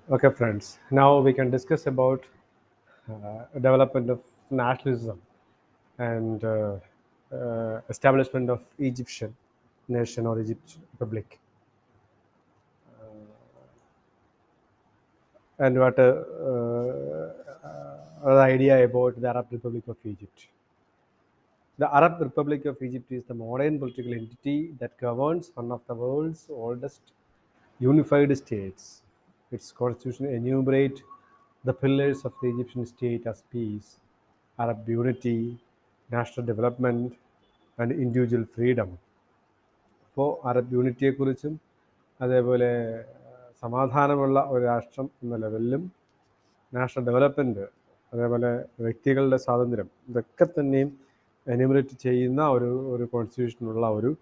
Okay, friends. Now we can discuss about development of nationalism and establishment of Egyptian nation or Egypt Republic, and what the idea about the Arab Republic of Egypt. The Arab Republic of Egypt is the modern political entity that governs one of the world's oldest unified states. Its constitution enumerates the pillars of the Egyptian state as peace, Arab unity, national development, and individual freedom. അപ്പോൾ Arab യൂണിറ്റിയെക്കുറിച്ചും അതേപോലെ സമാധാനമുള്ള ഒരു രാഷ്ട്രം എന്ന ലെവലിലും national development അതേപോലെ വ്യക്തികളുടെ സ്വാതന്ത്ര്യം ഇതൊക്കെ തന്നെയും എനുമറേറ്റ് ചെയ്യുന്ന ഒരു കോൺസ്റ്റിറ്റ്യൂഷനുള്ള ഒരു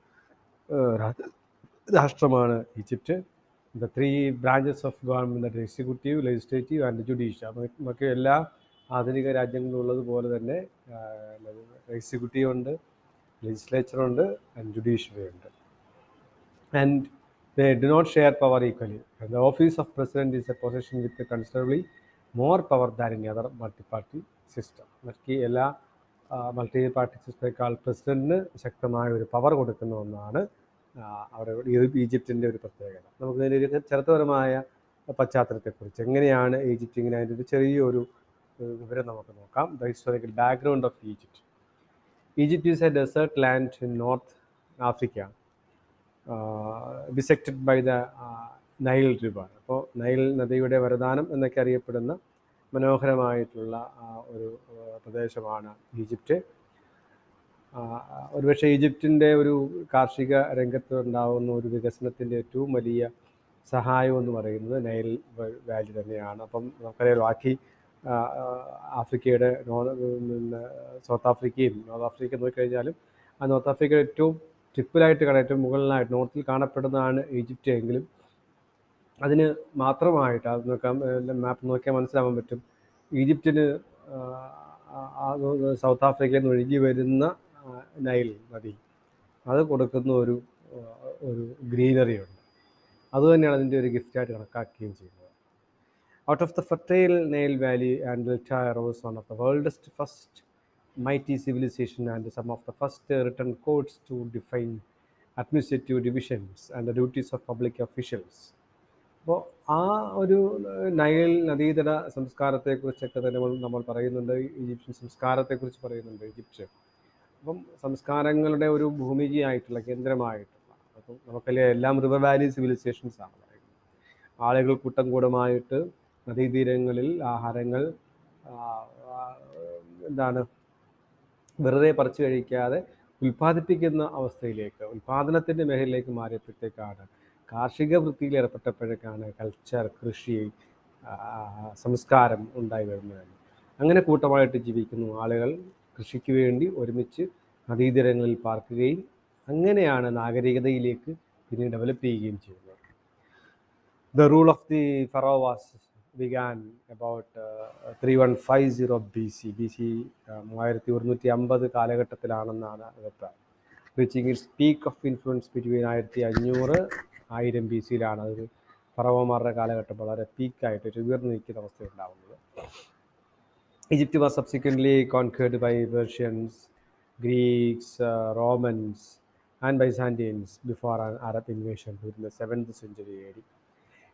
രാഷ്ട്രമാണ് Egypt. The three branches of government, executive, legislative and judicial. നമുക്ക് എല്ലാ ആധുനിക രാജ്യങ്ങളിലും ഉള്ളതുപോലെ തന്നെ എക്സിക്യൂട്ടീവ് ഉണ്ട്, ലെജിസ്ലേച്ചർ ഉണ്ട്, ആൻഡ് ജുഡീഷ്യറി ഉണ്ട്. And they do not share power equally. And the office of president is a position with considerably more power than in other multi-party system. മറ്റ് എല്ലാ മൾട്ടി പാർട്ടി സിസ്റ്റത്തേക്കാൾ പ്രസിഡന്റിന് ശക്തമായ ഒരു പവർ കൊടുക്കുന്ന ഒന്നാണ് ഈജിപ്തിൻ്റെ ഒരു പ്രത്യേകത. നമുക്ക് ഇതിൻ്റെ ഒരു ചരിത്രപരമായ പശ്ചാത്തലത്തെക്കുറിച്ച് എങ്ങനെയാണ് ഈജിപ്റ്റ് ഇങ്ങനെ അതിൻ്റെ ഒരു ചെറിയൊരു വിവരം നമുക്ക് നോക്കാം. The historical background of Egypt. Egypt is a desert land in North Africa, bisected by the Nile river. അപ്പോൾ നൈൽ നദിയുടെ വരദാനം എന്നൊക്കെ അറിയപ്പെടുന്ന മനോഹരമായിട്ടുള്ള ഒരു പ്രദേശമാണ് ഈജിപ്റ്റ്. ഒരുപക്ഷെ ഈജിപ്തിൻ്റെ ഒരു കാർഷിക രംഗത്ത് ഉണ്ടാകുന്ന ഒരു വികസനത്തിൻ്റെ ഏറ്റവും വലിയ സഹായം എന്ന് പറയുന്നത് നൈൽ വാലി തന്നെയാണ്. അപ്പം നമുക്കറിയാം, ബാക്കി ആഫ്രിക്കയുടെ സൗത്ത് ആഫ്രിക്കയും നോർത്ത് ആഫ്രിക്ക നോക്കിക്കഴിഞ്ഞാലും ആ നോർത്ത് ആഫ്രിക്കയുടെ ഏറ്റവും ട്രിപ്പിലായിട്ട് ഏറ്റവും മുകളിലായിട്ട് നോർത്തിൽ കാണപ്പെടുന്നതാണ് ഈജിപ്റ്റ് എങ്കിലും അതിന് മാത്രമായിട്ട് അത് നോക്കാം, മാപ്പ് നോക്കിയാൽ മനസ്സിലാവാൻ പറ്റും, ഈജിപ്തിന് സൗത്ത് ആഫ്രിക്കയിൽ നിന്ന് ഒഴുകി വരുന്ന നൈൽ നദി അത് കൊടുക്കുന്ന ഒരു ഗ്രീനറി ഉണ്ട്. അതുതന്നെയാണ് അതിൻ്റെ ഒരു ഗിഫ്റ്റായിട്ട് കണക്കാക്കുകയും ചെയ്യുന്നത്. Out of the fertile Nile Valley and Delta arose one of the world's first mighty civilization and some of the first written codes to define administrative divisions and the duties of public officials. അപ്പോൾ ആ ഒരു Nile നദീതട സംസ്കാരത്തെക്കുറിച്ചൊക്കെ തന്നെ നമ്മൾ പറയുന്നുണ്ട്, Egyptian സംസ്കാരത്തെക്കുറിച്ച് പറയുന്നുണ്ട് Egypt. അപ്പം സംസ്കാരങ്ങളുടെ ഒരു ഭൂമികയായിട്ടുള്ള കേന്ദ്രമായിട്ടുള്ള, അപ്പം നമുക്കല്ലേ എല്ലാം റിവർ വാലി സിവിലൈസേഷൻസ് ആണ് പറയുന്നത്. ആളുകൾ കൂട്ടം കൂടമായിട്ട് നദീതീരങ്ങളിൽ ആഹാരങ്ങൾ വെറുതെ പറിച്ചു കഴിക്കാതെ ഉൽപ്പാദിപ്പിക്കുന്ന അവസ്ഥയിലേക്ക്, ഉൽപ്പാദനത്തിൻ്റെ മേഖലയിലേക്ക് മാറിയപ്പോഴത്തേക്കാണ്, കാർഷിക വൃത്തിയിൽ ഏർപ്പെട്ടപ്പോഴേക്കാണ് കൾച്ചർ, കൃഷി, സംസ്കാരം ഉണ്ടായി വരുന്നത്. അങ്ങനെ കൂട്ടമായിട്ട് ജീവിക്കുന്നു ആളുകൾ, കൃഷിക്ക് വേണ്ടി ഒരുമിച്ച് നദീതീരങ്ങളിൽ പാർക്കുകയും അങ്ങനെയാണ് നാഗരികതയിലേക്ക് പിന്നെ ഡെവലപ്പ് ചെയ്യുകയും ചെയ്യുന്നത്. The rule of the Pharaohs began about 3150 BC. BC 1150 കാലഘട്ടത്തിലാണെന്നാണ് അഭിപ്രായം. Reaching it's peak of influence between 1500-1000 BC അത് ഫറവോമാരുടെ കാലഘട്ടം വളരെ പീക്കായിട്ട് ഒരു ഉയർന്നു നിൽക്കുന്ന അവസ്ഥയുണ്ടാവുന്നത്. Egypt was subsequently conquered by Persians, Greeks, Romans and Byzantines before an Arab invasion during the 7th century AD.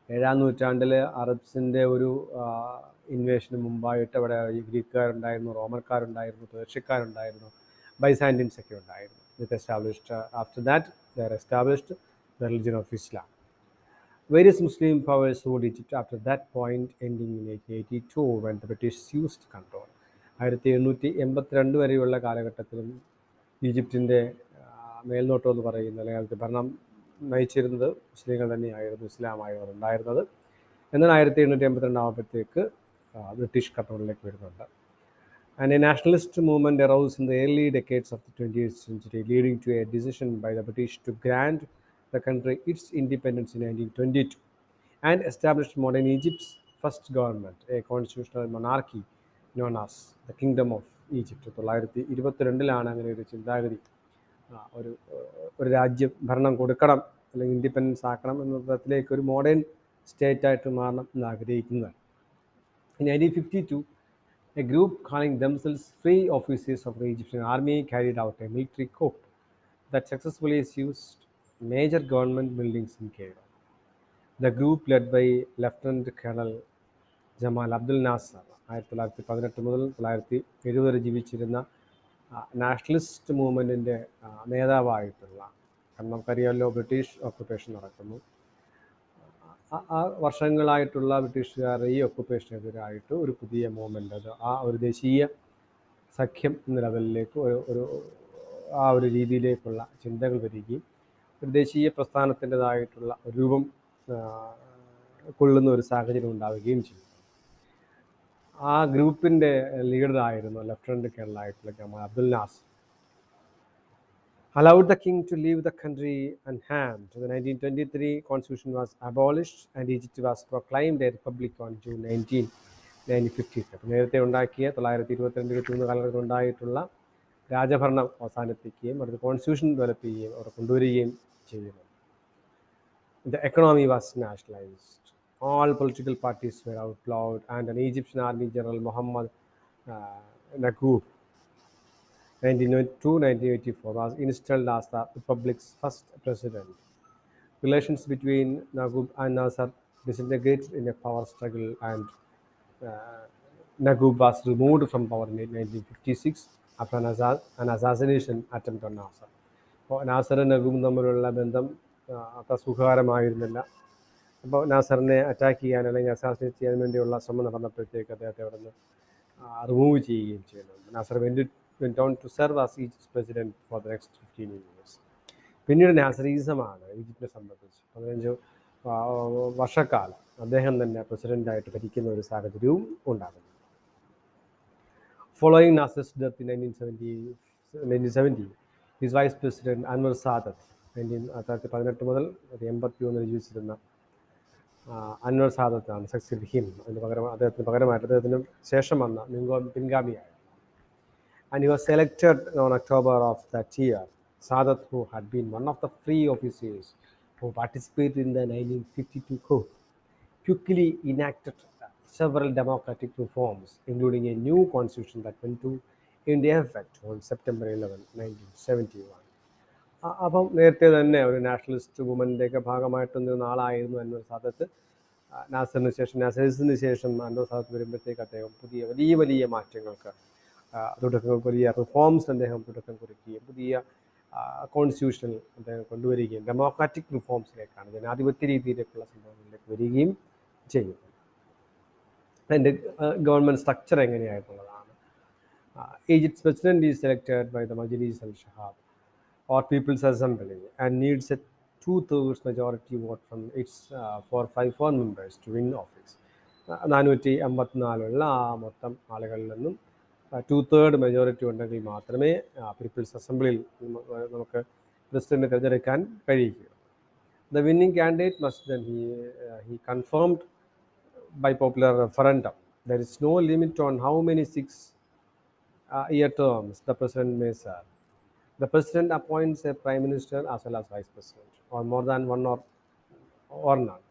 7ാം നൂറ്റാണ്ടിൽ അറബ്സിൻ്റെ ഒരു ഇൻവേഷന് മുമ്പായിട്ട് അവിടെ ഗ്രീക്കുകാരുണ്ടായിരുന്നു, റോമൻകാരുണ്ടായിരുന്നു, പേർഷ്യക്കാരുണ്ടായിരുന്നു, ബൈസാൻഡിയൻസ് ഒക്കെ ഉണ്ടായിരുന്നു. It established after that they established the religion of Islam. Various Muslim powers ruled Egypt after that point, ending in 1882 when the British seized control. 1882 വരെയുള്ള കാലഘട്ടത്തിലും ഈജിപ്തിൻ്റെ മേൽനോട്ടം എന്ന് പറയുന്നത്, അല്ലെങ്കിൽ ഭരണം നയിച്ചിരുന്നത് മുസ്ലിങ്ങൾ തന്നെയായിരുന്നു, ഇസ്ലാമായിരുന്നു ഉണ്ടായിരുന്നത്. എന്നാൽ 1882 ആകുമ്പോഴത്തേക്ക് ബ്രിട്ടീഷ് കൺട്രോളിലേക്ക് വരുന്നുണ്ട്. And a nationalist movement arose in the early decades of the 20th century, leading to a decision by the British to grant the country its independence in 1922 and established modern Egypt's first government, a constitutional monarchy known as the Kingdom of Egypt. 1922 അങ്ങനെ ഒരു ചിന്താഗതി, ഒരു രാജ്യം ഭരണം കൊടുക്കണം അല്ലെങ്കിൽ independence ആക്കണം എന്ന തരത്തിലേക്ക് ഒരു മോഡേൺ സ്റ്റേറ്റായിട്ട് മാറണം എന്ന് ആഗ്രഹിക്കുന്നതാണ്. In 1952, a group calling themselves Free Officers of the Egyptian Army carried out a military coup that successfully seized major government buildings in Cairo. The group, led by Lieutenant Colonel Gamal Abdul Nasser, 1918 മുതൽ 1970 വരെ ജീവിച്ചിരുന്ന nationalist മൂവ്മെൻറ്റിൻ്റെ നേതാവായിട്ടുള്ള, കാരണം നമുക്കറിയാമല്ലോ British occupation നടക്കുന്നു, ആ വർഷങ്ങളായിട്ടുള്ള ബ്രിട്ടീഷുകാരുടെ ഈ ഒക്കുപ്പേഷനെതിരായിട്ട് ഒരു പുതിയ മൂവ്മെൻ്റ്, അത് ആ ഒരു ദേശീയ സഖ്യം എന്ന ലെവലിലേക്ക് ഒരു ആ ഒരു രീതിയിലേക്കുള്ള ചിന്തകൾ വരികയും ഒരു ദേശീയ പ്രസ്ഥാനത്തിൻ്റെതായിട്ടുള്ള രൂപം കൊള്ളുന്ന ഒരു സാഹചര്യം ഉണ്ടാവുകയും ചെയ്തു. ആ ഗ്രൂപ്പിൻ്റെ ലീഡറായിരുന്നു ലഫ്റ്റനന്റ് കേണലായിട്ടുള്ള Jamal Abdul Nasser. Allowed the king to leave the country unharmed. The 1923 constitution was abolished and Egypt was proclaimed a republic on June 19, 1953. നേരത്തെ ഉണ്ടാക്കിയ 1922-23 കാലഘട്ടത്തിൽ ഉണ്ടായിട്ടുള്ള രാജഭരണം അവസാനിപ്പിക്കുകയും അടുത്ത കോൺസ്റ്റിറ്റ്യൂഷൻ ഡെവലപ്പ് ചെയ്യുകയും അവിടെ കൊണ്ടുവരികയും ചെയ്യുന്നു. The economy was nationalized. All political parties were outlawed and an Egyptian army general, Muhammad Naguib, 1902-1984, was installed as the republic's first president. Relations between Naguib and Nasser disintegrated in a power struggle and Naguib was removed from power in 1956 after an assassination attempt on Nasser. അപ്പോൾ നാസറും നഗൂബും തമ്മിലുള്ള ബന്ധം അത്ര സുഖകരമായിരുന്നില്ല. അപ്പോൾ നാസറിനെ attack ചെയ്യാൻ അല്ലെങ്കിൽ assassinate ചെയ്യാൻ വേണ്ടിയുള്ള ശ്രമം നടന്നപ്പോഴത്തേക്ക് അദ്ദേഹത്തെ അവിടെ നിന്ന് റിമൂവ് ചെയ്യുകയും ചെയ്യുന്നുണ്ട്. Nasar went on to serve as Egypt's president for the next 15 years. പിന്നീട് നാസറിസമാണ് ഈജിപ്തിനെ സംബന്ധിച്ച് 15 വർഷക്കാലം അദ്ദേഹം തന്നെ പ്രസിഡൻ്റായിട്ട് ഭരിക്കുന്ന ഒരു സാഹചര്യവും ഉണ്ടാകുന്നു. Following Nasser's death in 1970, his vice president Anwar Sadat, 1918 മുതൽ 1981 ജീവിച്ചിരുന്ന അൻവർ സാദത്താണ് സക്സീഡ് ഹിം. അദ്ദേഹത്തിന് പകരമായിട്ട് അദ്ദേഹത്തിന് ശേഷം വന്ന പിൻഗാമിയായി. And he was selected on October of that year. Sadat, who had been one of the free officers who participated in the 1952 coup, quickly enacted several democratic reforms, including a new constitution that went into effect on September 11, 1971. അപ്പം നേരത്തെ തന്നെ ഒരു nationalist മൂവ്മെൻറ്റിൻ്റെയൊക്കെ ഭാഗമായിട്ട് നിന്ന ആളായിരുന്നു അൻവർ സാദത്ത്. നാസറിന് ശേഷം അൻവർ സാദത്ത് വരുമ്പോഴത്തേക്ക് അദ്ദേഹം വലിയ മാറ്റങ്ങൾക്ക് വലിയ റിഫോംസ് അദ്ദേഹം തുടക്കം കുറിക്കുകയും പുതിയ കോൺസ്റ്റിറ്റ്യൂഷൻ അദ്ദേഹം കൊണ്ടുവരികയും ഡെമോക്രാറ്റിക് റിഫോംസിലേക്കാണ്, ജനാധിപത്യ രീതിയിലേക്കുള്ള സംഭവങ്ങളിലേക്ക് വരികയും ചെയ്യുന്നു. അതിൻ്റെ ഗവൺമെൻറ് സ്ട്രക്ചർ എങ്ങനെയായിട്ടുള്ളതാണ്? Egypt's president is selected by the Majlis al-Shahab or People's Assembly and needs a 2/3 majority vote from its 454 members to win office. 454 മൊത്തം ആളുകളിൽ നിന്നും 2/3 മെജോറിറ്റി ഉണ്ടെങ്കിൽ മാത്രമേ പീപ്പിൾസ് അസംബ്ലിയിൽ നമുക്ക് പ്രസിഡന്റ് തിരഞ്ഞെടുക്കാൻ കഴിയുകയുള്ളൂ. The winning candidate must then he confirmed by popular referendum. There is no limit on how many 6-year terms the president may serve. The president appoints a prime minister as well as vice president, or more than one or none,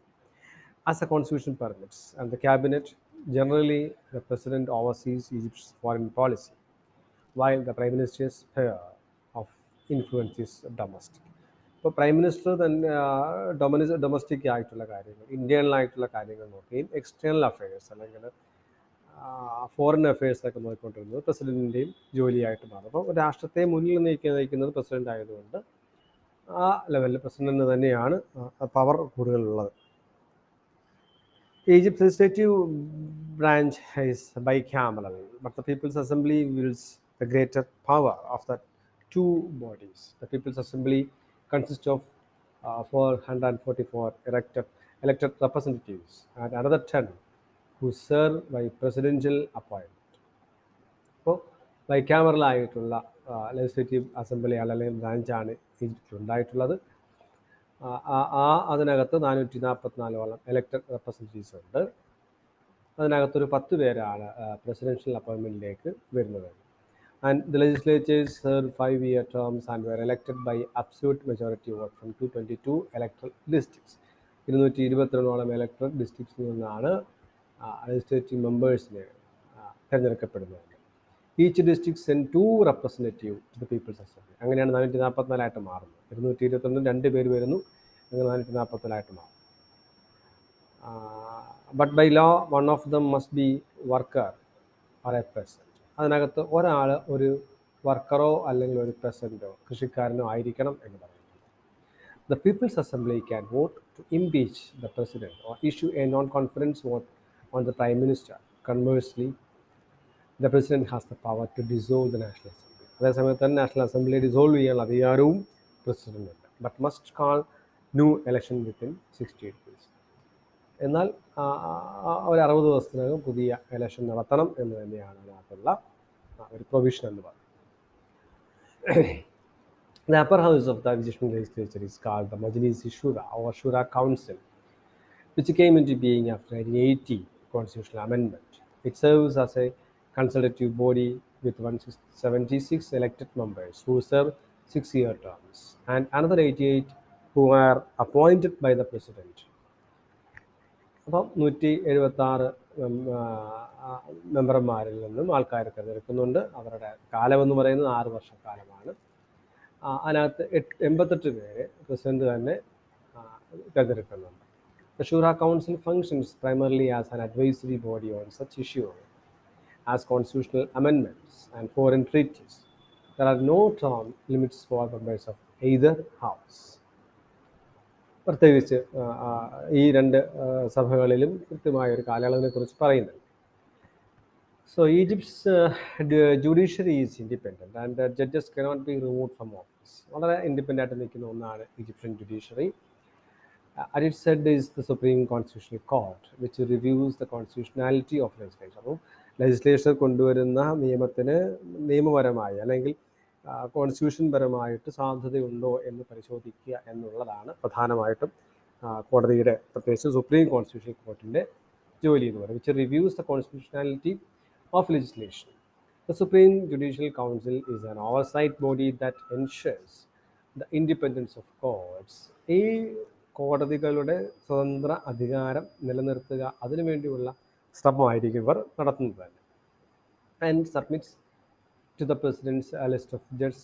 as the constitution permits. And the cabinet, generally the president oversees Egypt's foreign policy, while the prime minister's sphere of influence is domestic. ഇപ്പോൾ prime minister തന്നെ domestic ആയിട്ടുള്ള കാര്യങ്ങൾ, internal ആയിട്ടുള്ള കാര്യങ്ങൾ നോക്കുകയും external affairs അല്ലെങ്കിൽ foreign അഫയേഴ്സൊക്കെ നോക്കിക്കൊണ്ടിരുന്നത് പ്രസിഡന്റിൻ്റെയും ജോലിയായിട്ട് മാറും. അപ്പോൾ രാഷ്ട്രത്തെ മുന്നിൽ നയിക്കുന്നത് പ്രസിഡന്റ് ആയതുകൊണ്ട് ആ ലെവലിൽ പ്രസിഡന്റിന് തന്നെയാണ് പവർ കൂടുതലുള്ളത്. Egypt's legislative branch is bicameral, but the People's Assembly wields the greater power of the two bodies. The People's Assembly consists of 444 elected representatives and another 10 who serve by presidential appointment. അപ്പോൾ bicameral ആയിട്ടുള്ള legislative assembly അല്ലെങ്കിൽ ബ്രാഞ്ചാണ് ഈജിപ്തിൽ ഉണ്ടായിട്ടുള്ളത്. അതിനകത്ത് 444 elected representatives ഉണ്ട്. അതിനകത്തൊരു 10 പേരാണ് presidential അപ്പോയിൻമെൻറ്റിലേക്ക് വരുന്നത്. And the legislatures served 5-year terms and were elected by absolute majority vote from 222 electoral districts. 222 electoral ഡിസ്ട്രിക്ട്സിൽ നിന്നാണ് ലെജിസ്ലേറ്റീവ് മെമ്പേഴ്സിനെ തിരഞ്ഞെടുക്കപ്പെടുന്നത്. Each district send 2 representative to the people's assembly. അങ്ങനെയാണ് 444 മാറുന്നത്. 221 2 പേര് വരുന്നു, അങ്ങനെ 444 മാറും. But by law one of them must be worker or a peasant. അതിനകത്ത് ഒരാൾ ഒരു വർക്കറോ അല്ലെങ്കിൽ ഒരു പെസൻറ്റോ കൃഷിക്കാരനോ ആയിരിക്കണം എന്ന് പറയുന്നത്. The People's Assembly can vote to impeach the president or issue a non-confidence vote on the Prime Minister. Conversely, the president has the power to dissolve the National Assembly. അതേസമയത്ത് തന്നെ നാഷണൽ അസംബ്ലി ഡിസോൾവ് ചെയ്യാനുള്ള അധികാരവും പ്രസിഡന്റുണ്ട്. But must call new election within 68 days. എന്നാൽ ഒരു 60 ദിവസത്തിനകം പുതിയ election നടത്തണം എന്ന് തന്നെയാണ് അതിനകത്തുള്ള ഒരു പ്രൊവിഷൻ എന്ന് പറയുന്നത്. The upper house of the Egyptian legislature is called the Majlis Shura or Shura Council, which came into being after 1980 constitutional amendment. It serves as a consultative body with 176 elected members who serve 6-year terms and another 88 who are appointed by the president. അപ്പം 176 മെമ്പർമാരിൽ നിന്നും ആൾക്കാരെ തിരഞ്ഞെടുക്കുന്നുണ്ട്. അവരുടെ കാലമെന്ന് പറയുന്നത് 6 വർഷക്കാലമാണ്. അതിനകത്ത് 88 പേരെ president തന്നെ തിരഞ്ഞെടുക്കുന്നുണ്ട്. The Shura Council functions primarily as an advisory body on such issues as constitutional amendments and foreign treaties. There are no term limits for members of either house. പ്രത്യേകിച്ച് ഈ 2 സഭകളിലും കൃത്യമായ ഒരു കാലയളവിനെ കുറിച്ച് പറയുന്നുണ്ട്. So Egypt's judiciary is independent and the judges cannot be removed from office. വളരെ independent ആയിട്ട് നിൽക്കുന്ന ഒന്നാണ് Egyptian judiciary. At its head is the Supreme Constitutional Court, which reviews the constitutionality of legislation. അപ്പോൾ ലെജിസ്ലേച്ചർ കൊണ്ടുവരുന്ന നിയമത്തിന് നിയമപരമായി അല്ലെങ്കിൽ constitution പരമായിട്ട് സാധ്യതയുണ്ടോ എന്ന് പരിശോധിക്കുക എന്നുള്ളതാണ് പ്രധാനമായിട്ടും കോടതിയുടെ, പ്രത്യേകിച്ച് സുപ്രീം കോൺസ്റ്റിറ്റ്യൂഷണൽ കോർട്ടിൻ്റെ ജോലി എന്ന് പറയുന്നത്. which reviews the constitutionality of legislation. The Supreme Judicial Council is an oversight body that ensures the independence of courts. ഈ കോടതികളുടെ സ്വതന്ത്ര അധികാരം നിലനിർത്തുക, അതിനുവേണ്ടിയുള്ള ശ്രമമായിരിക്കും ഇവർ നടത്തുന്നത് തന്നെ. And submits to the president's a list of judge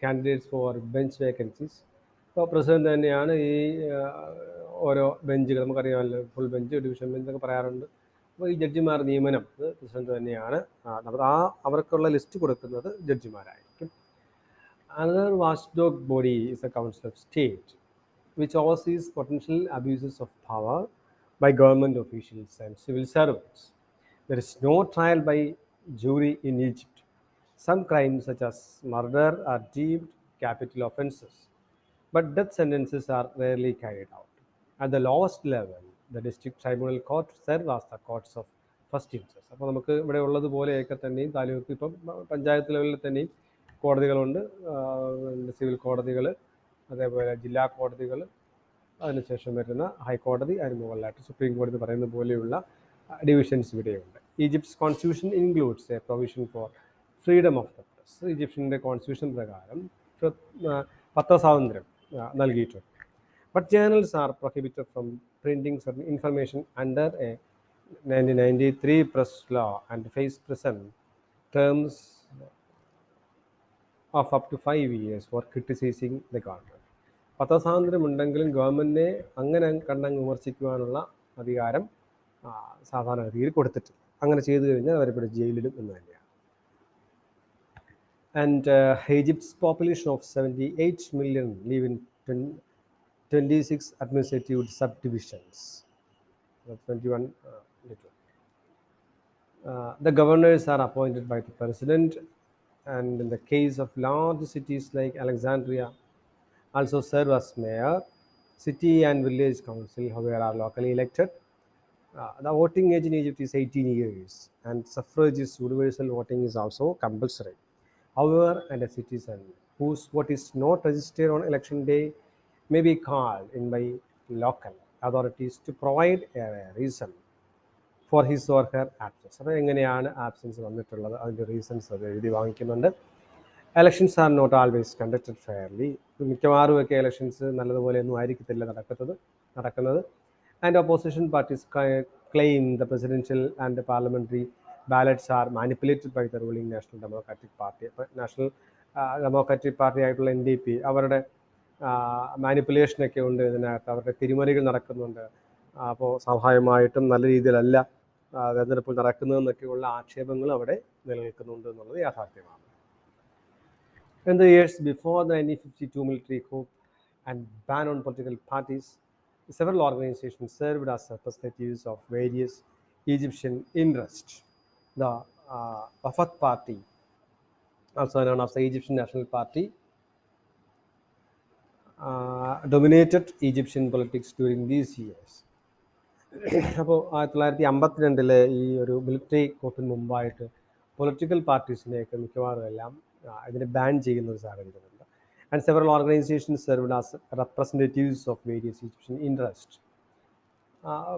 candidates for bench vacancies. അപ്പോൾ president തന്നെയാണ് ഈ ഓരോ ബെഞ്ചുകൾ, നമുക്കറിയാമല്ലോ ഫുൾ ബെഞ്ച്, ഡിവിഷൻ ബെഞ്ച് എന്നൊക്കെ പറയാറുണ്ട്. അപ്പോൾ ഈ ജഡ്ജിമാർ നിയമനം പ്രസിഡന്റ് തന്നെയാണ്. അവർക്കുള്ള ലിസ്റ്റ് കൊടുക്കുന്നത് ജഡ്ജിമാരായിരിക്കും. Another watchdog body is the Council of State, which oversees potential abuses of power by government officials and civil servants. There is no trial by jury in Egypt. Some crimes such as murder are deemed capital offenses, but death sentences are rarely carried out. At the lowest level, the district tribunal court serve as the courts of first instance. അപ്പോൾ നമുക്ക് ഇവിടെ ഉള്ളതുപോലെയൊക്കെ തന്നെയും താലൂക്ക്, ഇപ്പം പഞ്ചായത്ത് ലെവലിൽ തന്നെയും കോടതികളുണ്ട്, civil കോടതികൾ, അതേപോലെ ജില്ലാ കോടതികൾ, അതിനുശേഷം വരുന്ന ഹൈക്കോടതി, അതിന് മുകളിലായിട്ട് സുപ്രീം കോടതി പറയുന്ന പോലെയുള്ള ഡിവിഷൻസ് ഇവിടെയുണ്ട്. Egypt's constitution includes a provision for freedom of the press. ഈജിപ്ഷ്യൻ്റെ കോൺസ്റ്റിറ്റ്യൂഷൻ പ്രകാരം പത്രസ്വാതന്ത്ര്യം നൽകിയിട്ടുണ്ട്. But journals are prohibited from printing certain information under a 1993 press law and face prison terms of up to 5 years for criticizing the government. പത്രസ്വാതന്ത്ര്യം ഉണ്ടെങ്കിലും ഗവൺമെൻറ്റിനെ അങ്ങനെ കണ്ടങ്ങ് വിമർശിക്കുവാനുള്ള അധികാരം സാധാരണഗതിയിൽ കൊടുത്തിട്ടില്ല. അങ്ങനെ ചെയ്തു കഴിഞ്ഞാൽ അവരിവിടെ ജയിലിലും എന്ന് തന്നെയാണ്. And Egypt's population of 78 million live in 26 administrative subdivisions. 21 little. The governors are appointed by the president, and in the case of large cities like Alexandria, also serve as mayor. City and village council, however, are locally elected. The voting age in Egypt is 18 years, and suffrage is universal voting is also compulsory. However, and a citizen whose vote is not registered on election day may be called in by local authorities to provide a reason for his or her absence. അപ്പോൾ എങ്ങനെയാണ് absence വന്നിട്ടുള്ളത്, അതിൻ്റെ reasons അത് എഴുതി വാങ്ങിക്കുന്നുണ്ട്. Elections are not always conducted fairly. മിക്കവാറും ഒക്കെ elections നല്ലതുപോലെയൊന്നും ആയിരിക്കത്തില്ല നടക്കുന്നത്. നടക്കുന്നത്. And opposition parties claim the presidential and the parliamentary ballots are manipulated by the ruling National Democratic Party. National democratic party ആയിട്ടുള്ള NDP അവരുടെ മാനിപ്പുലേഷനൊക്കെ ഉണ്ട് ഇതിനകത്ത്, അവരുടെ തിരിമറികൾ നടക്കുന്നുണ്ട്. അപ്പോൾ സ്വാഭാവികമായിട്ടും നല്ല രീതിയിലല്ല തെരഞ്ഞെടുപ്പ് നടക്കുന്നതെന്നൊക്കെയുള്ള ആക്ഷേപങ്ങൾ അവിടെ നിലനിൽക്കുന്നുണ്ട് എന്നുള്ളത് യാഥാർത്ഥ്യമാണ്. In the years before the 1952 military coup and ban on political parties, several organizations served as representatives of various Egyptian interests. The Wafat Party, also known as the Egyptian National Party, dominated Egyptian politics during these years. അപ്പോൾ 1952 ഈ ഒരു military കൂപ്പിന് മുമ്പായിട്ട് political പാർട്ടീസിനെയൊക്കെ മിക്കവാറും എല്ലാം ഇതിനെ ban ചെയ്യുന്ന ഒരു സാഹചര്യമുണ്ട്. And several organisations served as representatives of various Egyptian interest.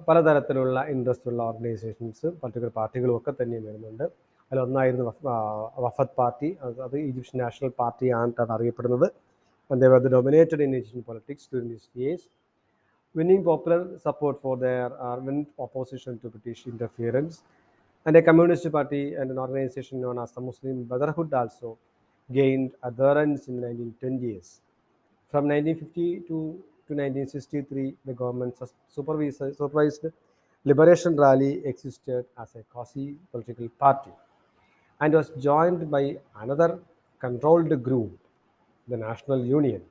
പലതരത്തിലുള്ള ഇൻട്രസ്റ്റ് ഉള്ള ഓർഗനൈസേഷൻസ് പൊളിറ്റിക്കൽ പാർട്ടികളും ഒക്കെ തന്നെ വരുന്നുണ്ട്. അതിലൊന്നായിരുന്നു വഫത്ത് പാർട്ടി. അത് ഈജിപ്ഷ്യൻ നാഷണൽ പാർട്ടി ആയിട്ടാണ് അറിയപ്പെടുന്നത്. And they were dominated in Egyptian politics during these years, winning popular support for their ardent opposition to British interference. And a communist party and an organization known as the Muslim Brotherhood also gained adherence in the 1920s. From 1952 to 1963, the government supervised Liberation Rally existed as a quasi-political party and was joined by another controlled group, the National Union,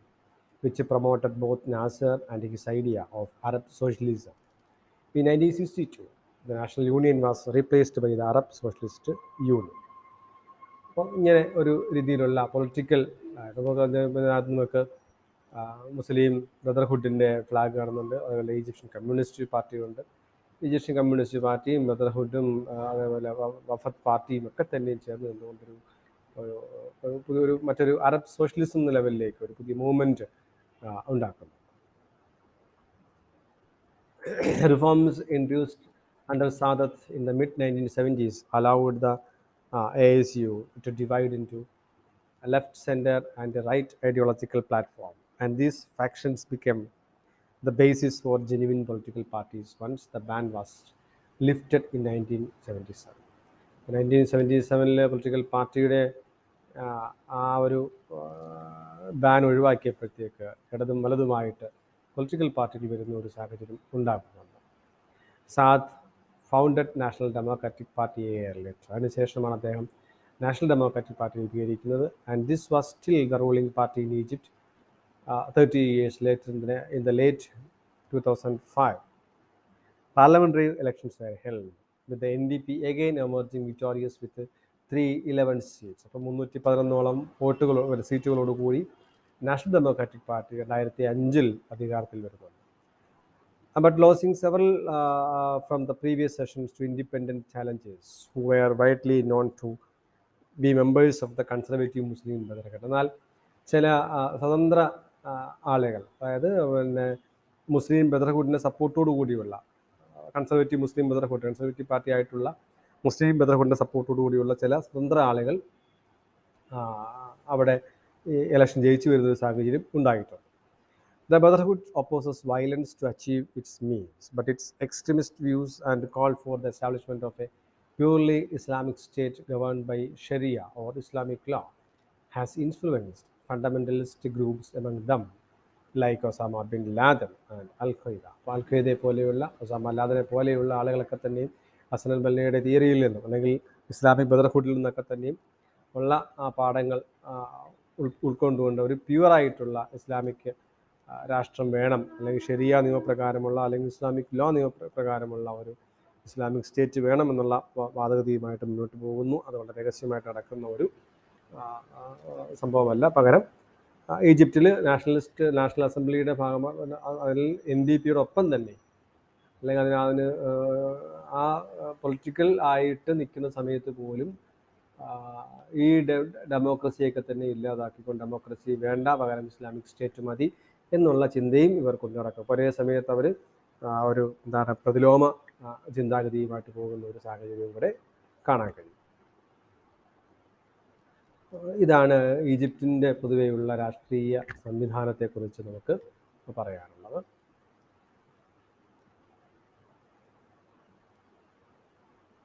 which promoted both Nasser and his idea of Arab socialism. In 1962, the National Union was replaced by the Arab Socialist Union. അപ്പോൾ ഇങ്ങനെ ഒരു രീതിയിലുള്ള political നമുക്ക് മുസ്ലിം ബ്രദർഹുഡിൻ്റെ flag കാണുന്നുണ്ട്. അതുപോലെ Egyptian communist പാർട്ടിയുണ്ട്. Egyptian communist പാർട്ടിയും ബ്രദർഹുഡും അതേപോലെ വഫത്ത് പാർട്ടിയും ഒക്കെ തന്നെയും ചേർന്ന് നിന്നുകൊണ്ടൊരു പുതിയൊരു മറ്റൊരു അറബ് സോഷ്യലിസം എന്ന ലെവലിലേക്ക് ഒരു പുതിയ മൂവ്മെൻറ്റ് ഉണ്ടാക്കുന്നു. Reforms introduced under Sadat in the mid-1970s allowed the ASU to divide into a left, center, and a right ideological platform, and these factions became the basis for genuine political parties once the ban was lifted in 1977. 1977 political പാർട്ടിയുടെ ആ ഒരു ban ഒഴിവാക്കിയപ്പോഴത്തേക്ക് ഇടതും വലതുമായിട്ട് political പാർട്ടികൾ വരുന്ന ഒരു സാഹചര്യം ഉണ്ടാകുന്നുണ്ട്. Saad founded national democratic party later. അതിനുശേഷമാണ് അദ്ദേഹം നാഷണൽ ഡെമോക്രാറ്റിക് പാർട്ടി രൂപീകരിക്കുന്നത്. And this was still the ruling party in Egypt 30 years later in the late 2005. Parliamentary elections were held with the NDP again emerging victorious with 311 seats. അപ്പോൾ 311 സീറ്റുകളോടുകൂടി national democratic party 2005 അധികാരത്തിൽ വരുന്നുണ്ട്. But losing several from the previous sessions to independent challengers who were widely known to be members of the conservative Muslim Brotherhood. എന്നാൽ ചില സ്വതന്ത്ര ആളുകൾ, അതായത് പിന്നെ മുസ്ലിം ബ്രദർഹുഡിൻ്റെ സപ്പോർട്ടോടു കൂടിയുള്ള conservative Muslim Brotherhood, conservative party ആയിട്ടുള്ള മുസ്ലിം ബ്രദർഹുഡിൻ്റെ സപ്പോർട്ടോടു കൂടിയുള്ള ചില സ്വതന്ത്ര ആളുകൾ അവിടെ ഇലക്ഷൻ ജയിച്ചു വരുന്നൊരു സാഹചര്യം ഉണ്ടായിട്ടുണ്ട്. The Brotherhood opposes violence to achieve its means, but its extremist views and call for the establishment of a purely Islamic state governed by Sharia or Islamic law has influenced fundamentalist groups among them, like Osama bin Laden and Al-Qaeda. Al-Qaeda പോലെയുള്ള Osama ലാദനെ പോലെയുള്ള ആളുകളൊക്കെ തന്നെയും ഹസൻ അൽ ബന്നയുടെ തിയറിയിൽ നിന്നും അല്ലെങ്കിൽ Islamic ബ്രദർഹുഡിൽ നിന്നൊക്കെ തന്നെയും ഉള്ള ആ പാഠങ്ങൾ ഉൾക്കൊണ്ടുകൊണ്ട് ഒരു പ്യുവറായിട്ടുള്ള ഇസ്ലാമിക് രാഷ്ട്രം വേണം, അല്ലെങ്കിൽ ശരിയ നിയമപ്രകാരമുള്ള അല്ലെങ്കിൽ ഇസ്ലാമിക് ലോ നിയമപ്രകാരമുള്ള ഒരു ഇസ്ലാമിക് സ്റ്റേറ്റ് വേണമെന്നുള്ള വാദഗതിയുമായിട്ട് മുന്നോട്ട് പോകുന്നു. അതുകൊണ്ട് രഹസ്യമായിട്ട് നടക്കുന്ന ഒരു സംഭവമല്ല. പകരം ഈജിപ്തിൽ നാഷണൽ അസംബ്ലിയുടെ ഭാഗമായി അതിൽ NDPയുടെ ഒപ്പം തന്നെ അല്ലെങ്കിൽ അതിന് ആ പൊളിറ്റിക്കൽ ആയിട്ട് നിൽക്കുന്ന സമയത്ത് പോലും ഈ ഡെമോക്രസിയൊക്കെ തന്നെ ഇല്ലാതാക്കിക്കൊണ്ട് ഡെമോക്രസി വേണ്ട, പകരം ഇസ്ലാമിക് സ്റ്റേറ്റ് മതി എന്നുള്ള ചിന്തയും ഇവർ കൊണ്ടു നടക്കും. ഒരേ സമയത്ത് അവർ ഒരു പ്രതിലോമ ചിന്താഗതിയുമായിട്ട് പോകുന്ന ഒരു സാഹചര്യം ഇവിടെ കാണാൻ കഴിയും. ഇതാണ് ഈജിപ്തിൻ്റെ പൊതുവെയുള്ള രാഷ്ട്രീയ സംവിധാനത്തെക്കുറിച്ച് നമുക്ക് പറയാനുള്ളത്.